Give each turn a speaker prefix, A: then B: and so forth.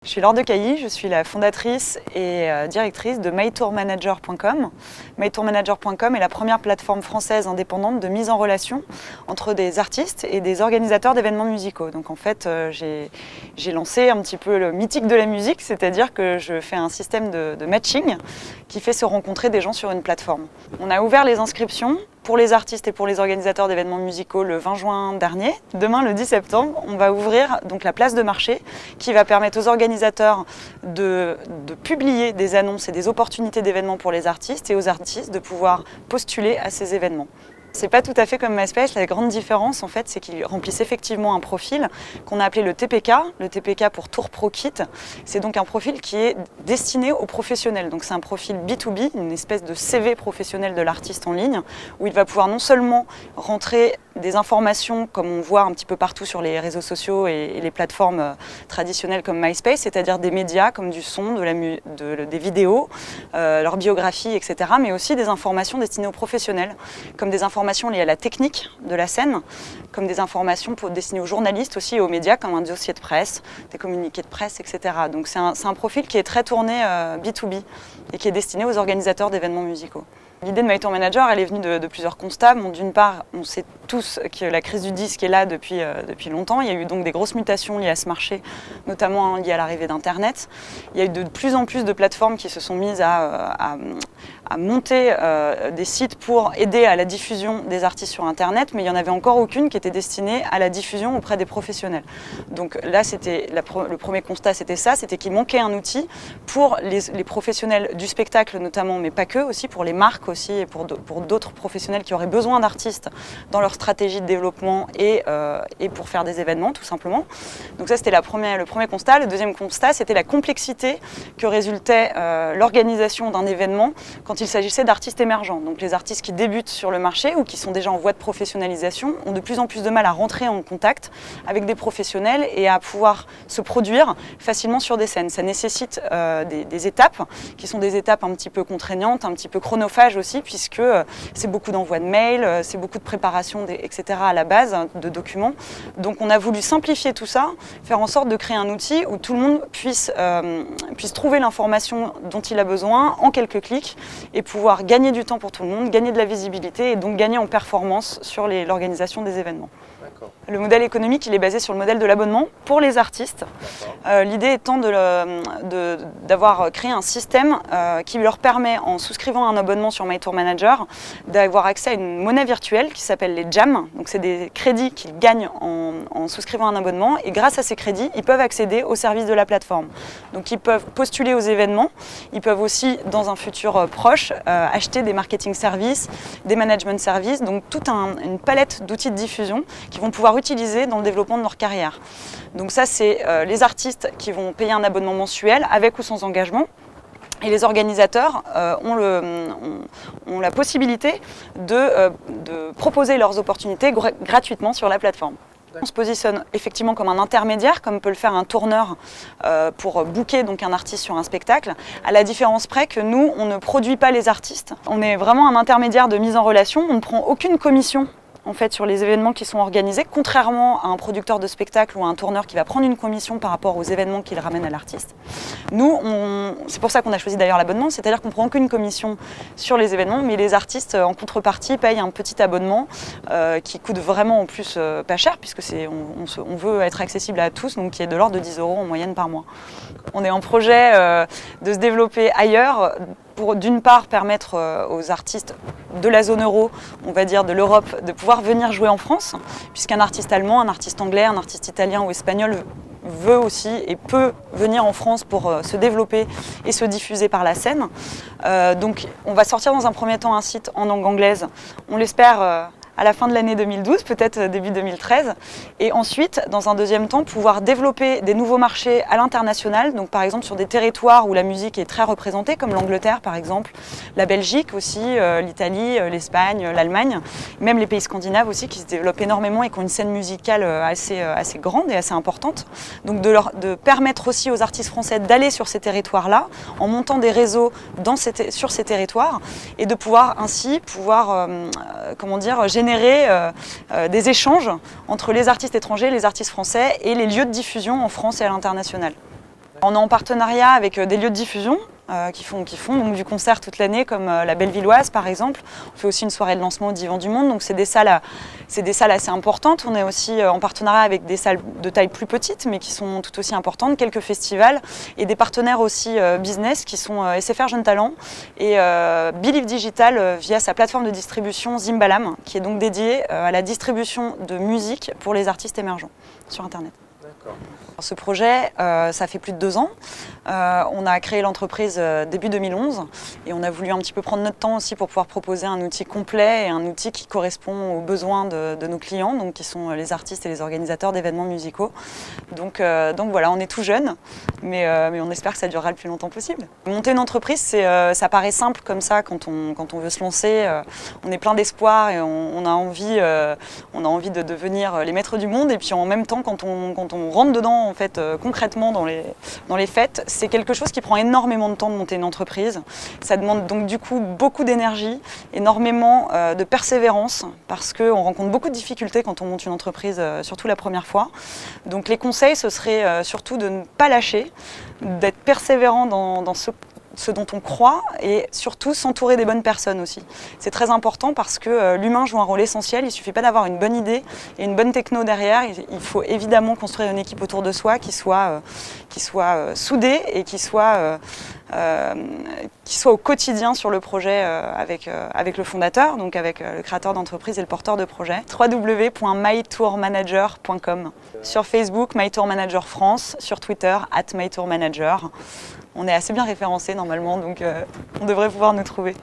A: Je suis Laure de Cailly, je suis la fondatrice et directrice de mytourmanager.com. mytourmanager.com est la première plateforme française indépendante de mise en relation entre des artistes et des organisateurs d'événements musicaux. Donc en fait, j'ai lancé un petit peu le mythique de la musique, c'est-à-dire que je fais un système de matching qui fait se rencontrer des gens sur une plateforme. On a ouvert les inscriptions pour les artistes et pour les organisateurs d'événements musicaux le 20 juin dernier. Demain, le 10 septembre, on va ouvrir donc la place de marché qui va permettre aux organisateurs de publier des annonces et des opportunités d'événements pour les artistes et aux artistes de pouvoir postuler à ces événements. C'est pas tout à fait comme MySpace, la grande différence en fait c'est qu'ils remplissent effectivement un profil qu'on a appelé le TPK pour Tour Pro Kit. C'est donc un profil qui est destiné aux professionnels, donc c'est un profil B2B, une espèce de CV professionnel de l'artiste en ligne, où il va pouvoir non seulement rentrer des informations comme on voit un petit peu partout sur les réseaux sociaux et les plateformes traditionnelles comme MySpace, c'est-à-dire des médias comme du son, des vidéos, leur biographie, etc., mais aussi des informations destinées aux professionnels, comme des informations liées à la technique de la scène, comme des informations destinées aux journalistes aussi et aux médias, comme un dossier de presse, des communiqués de presse, etc. Donc c'est un profil qui est très tourné B2B et qui est destiné aux organisateurs d'événements musicaux. L'idée de mytourmanager, elle est venue de plusieurs constats. Bon, d'une part, on sait tous que la crise du disque est là depuis longtemps. Il y a eu donc des grosses mutations liées à ce marché, notamment liées à l'arrivée d'Internet. Il y a eu de plus en plus de plateformes qui se sont mises à monter des sites pour aider à la diffusion des artistes sur Internet, mais il n'y en avait encore aucune qui était destinée à la diffusion auprès des professionnels. Donc là, le premier constat, c'était ça, c'était qu'il manquait un outil pour les professionnels du spectacle notamment, mais pas que, aussi pour les marques aussi et pour d'autres professionnels qui auraient besoin d'artistes dans leur stratégie de développement et pour faire des événements tout simplement. Donc ça c'était le premier constat. Le deuxième constat c'était la complexité que résultait l'organisation d'un événement quand il s'agissait d'artistes émergents. Donc les artistes qui débutent sur le marché ou qui sont déjà en voie de professionnalisation ont de plus en plus de mal à rentrer en contact avec des professionnels et à pouvoir se produire facilement sur des scènes. Ça nécessite des étapes qui sont des étapes un petit peu contraignantes, un petit peu chronophages aussi, puisque c'est beaucoup d'envoi de mails, c'est beaucoup de préparation, etc. à la base de documents. Donc on a voulu simplifier tout ça, faire en sorte de créer un outil où tout le monde puisse trouver l'information dont il a besoin en quelques clics et pouvoir gagner du temps pour tout le monde, gagner de la visibilité et donc gagner en performance sur l'organisation des événements. Le modèle économique, il est basé sur le modèle de l'abonnement pour les artistes. L'idée étant d'avoir créé un système qui leur permet, en souscrivant un abonnement sur mytourmanager, d'avoir accès à une monnaie virtuelle qui s'appelle les jams. Donc c'est des crédits qu'ils gagnent en souscrivant un abonnement et grâce à ces crédits, ils peuvent accéder aux services de la plateforme. Donc ils peuvent postuler aux événements, ils peuvent aussi, dans un futur proche, acheter des marketing services, des management services, donc toute une palette d'outils de diffusion qui vont pouvoir utiliser dans le développement de leur carrière. Donc ça, c'est les artistes qui vont payer un abonnement mensuel avec ou sans engagement. Et les organisateurs ont la possibilité de proposer leurs opportunités gratuitement sur la plateforme. On se positionne effectivement comme un intermédiaire, comme peut le faire un tourneur pour booker donc un artiste sur un spectacle, à la différence près que nous, on ne produit pas les artistes. On est vraiment un intermédiaire de mise en relation, on ne prend aucune commission en fait, sur les événements qui sont organisés, contrairement à un producteur de spectacle ou à un tourneur qui va prendre une commission par rapport aux événements qu'il ramène à l'artiste. Nous, c'est pour ça qu'on a choisi d'ailleurs l'abonnement, c'est-à-dire qu'on ne prend aucune commission sur les événements, mais les artistes, en contrepartie, payent un petit abonnement qui coûte vraiment en plus pas cher, puisque on veut être accessible à tous, donc qui est de l'ordre de 10 € en moyenne par mois. On est en projet de se développer ailleurs, pour d'une part permettre aux artistes de la zone euro, on va dire de l'Europe, de pouvoir venir jouer en France, puisqu'un artiste allemand, un artiste anglais, un artiste italien ou espagnol veut aussi et peut venir en France pour se développer et se diffuser par la scène. Donc on va sortir dans un premier temps un site en langue anglaise, on l'espère à la fin de l'année 2012, peut-être début 2013, et ensuite, dans un deuxième temps, pouvoir développer des nouveaux marchés à l'international, donc par exemple sur des territoires où la musique est très représentée, comme l'Angleterre par exemple, la Belgique aussi, l'Italie, l'Espagne, l'Allemagne, même les pays scandinaves aussi qui se développent énormément et qui ont une scène musicale assez grande et assez importante. Donc de permettre aussi aux artistes français d'aller sur ces territoires-là, en montant des réseaux sur ces territoires, et de pouvoir ainsi générer des échanges entre les artistes étrangers, les artistes français et les lieux de diffusion en France et à l'international. On est en partenariat avec des lieux de diffusion qui font donc du concert toute l'année, comme la Bellevilloise par exemple. On fait aussi une soirée de lancement au Divan du Monde, donc c'est des salles assez importantes. On est aussi en partenariat avec des salles de taille plus petite, mais qui sont tout aussi importantes, quelques festivals et des partenaires aussi business qui sont SFR Jeunes Talents et Believe Digital via sa plateforme de distribution Zimbalam, qui est donc dédiée à la distribution de musique pour les artistes émergents sur Internet. Ce projet, ça fait plus de 2 ans. On a créé l'entreprise début 2011 et on a voulu un petit peu prendre notre temps aussi pour pouvoir proposer un outil complet et un outil qui correspond aux besoins de nos clients, donc qui sont les artistes et les organisateurs d'événements musicaux. Donc voilà, on est tout jeune, mais on espère que ça durera le plus longtemps possible. Monter une entreprise, ça paraît simple comme ça quand on veut se lancer. On est plein d'espoir et on a envie de devenir les maîtres du monde. Et puis en même temps, quand on rentre dedans, en fait, concrètement dans les faits, c'est quelque chose qui prend énormément de temps de monter une entreprise. Ça demande donc du coup beaucoup d'énergie, énormément de persévérance, parce qu'on rencontre beaucoup de difficultés quand on monte une entreprise, surtout la première fois. Donc les conseils, ce serait surtout de ne pas lâcher, d'être persévérant dans ce dont on croit et surtout s'entourer des bonnes personnes aussi. C'est très important parce que l'humain joue un rôle essentiel. Il ne suffit pas d'avoir une bonne idée et une bonne techno derrière. Il faut évidemment construire une équipe autour de soi qui soit soudée et qui soit au quotidien sur le projet avec le fondateur, donc avec le créateur d'entreprise et le porteur de projet. www.mytourmanager.com. Sur Facebook, MyTourManager France, sur Twitter, @MyTourManager. On est assez bien référencé normalement, donc on devrait pouvoir nous trouver.